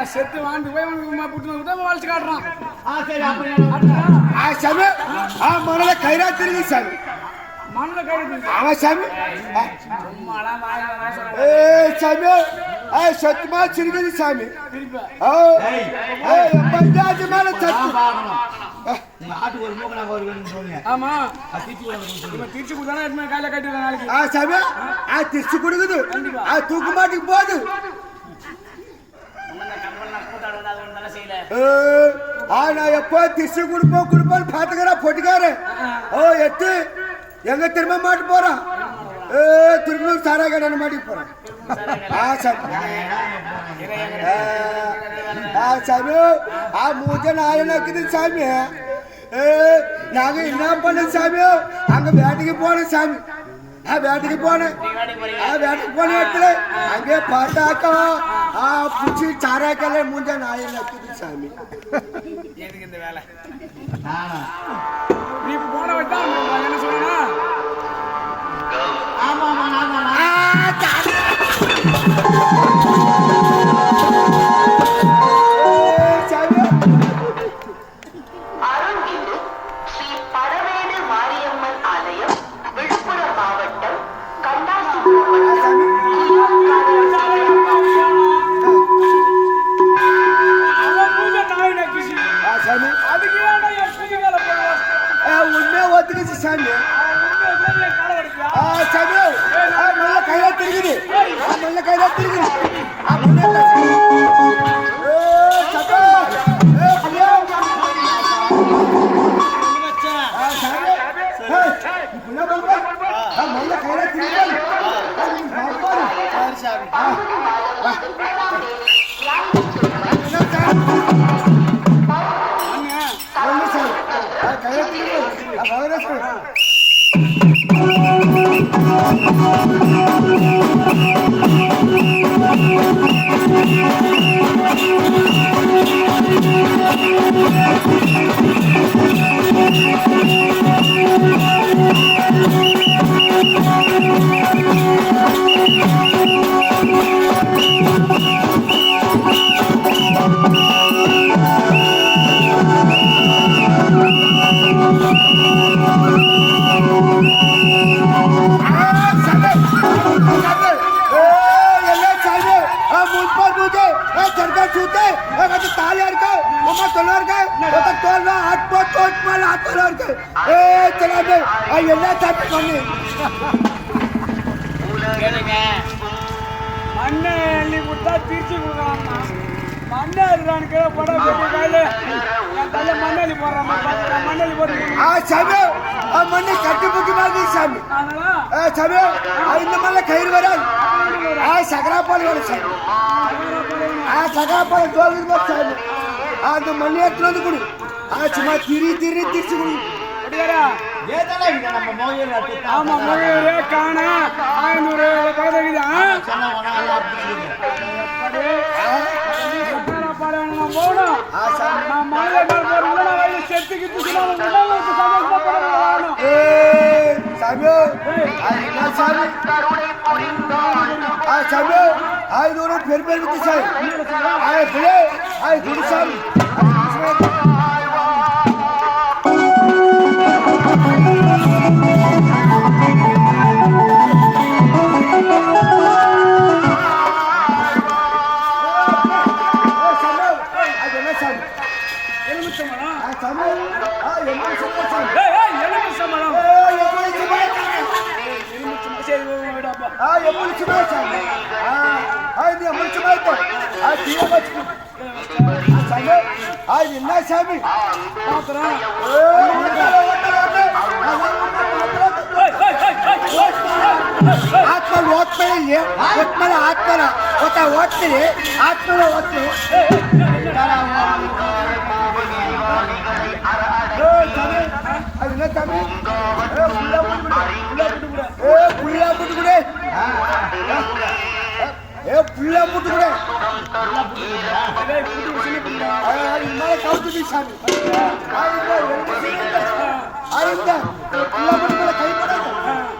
செத்து வாங்கி போய் வளைச்சு காட்டுறான். மனல கைரா திரும்பி சாமி மனல கைரா ஆமா சாமி சாமி சத்துமா சிரிக்குது சாமி மேல ஆமா திருச்சி கொடுத்தானே கையில கட்டி நாளைக்கு சாமி திருச்சி கொடுக்குது தூக்கு மாட்டுக்கு போகுது. நான் எப்போ திருச்சி கொடுப்போம் பாத்துக்கிறேன் பொட்டுக்காரு எட்டு எங்க திரும்ப மாட்டு போறான் திரும்ப சாரா கடை மாட்டிக்கு போறான். சாமி மூஞ்ச நாயனக்குது சாமி நாங்க என்ன பண்ண சாமி அங்க வேட்டைக்கு போனோம் சாமி வேட்டைக்கு போனேன் வேட்டைக்கு போன இடத்துல அங்கே பார்த்தாக்கா புச்சி சாராக்கல மூஞ்ச நாயனக்குது சாமி. எதுக்கு இந்த வேலை நீ போன வச்சா என்ன சொன்னா அருள்மிகு ஸ்ரீ பரவேடு மாரியம்மன் ஆலயம், விழுப்புரம் மாவட்டம், கண்டாசிபுரம் உண்மையா ஒத்துக்குச்சு சாமி சாமி நல்ல கையில திருக்குது நல்ல கையில திருக்குது மண்ணை எண்ணி கொடுத்தா திருச்சி கொடுக்குறாங்கண்ணா. மண்ணை அடிக்கிறானுக்கு படம் பெரிய கையில என் தலை மண்ணெலி போடுறான் மண்ணெலி போட்டு சாமி மண்ணை கட்டி புக்கி மாதிரி சாமி சாமி இந்த மாதிரி கயிறு வராது சகராப்பால் வரும் சாமி சகராப்பால் தோல்வி சாமி அந்த மண்ணை எடுத்துட்டு வந்து கொடு சும்மா திருச்சி கொடு. ஆமா மொழியே காண 500 பதவிதான் போகணும். நான் மழை செத்துக்கு சாமி 500 பேர் பேர் விட்டு சாமி என்ன சாமி ಆತ್ಮ ಓದ್ತಾರೆ ಒಟ್ಮೇಲೆ ಆತ್ಮನ ಓದ್ತೀರಿ ಆತ್ಮನ ಓದ್ತೀರಿ ಅದನ್ನ ತಮ್ಮಿ புள்ள புட்டு கூட புள்ள புட்டு கூட கவுத்து சாமி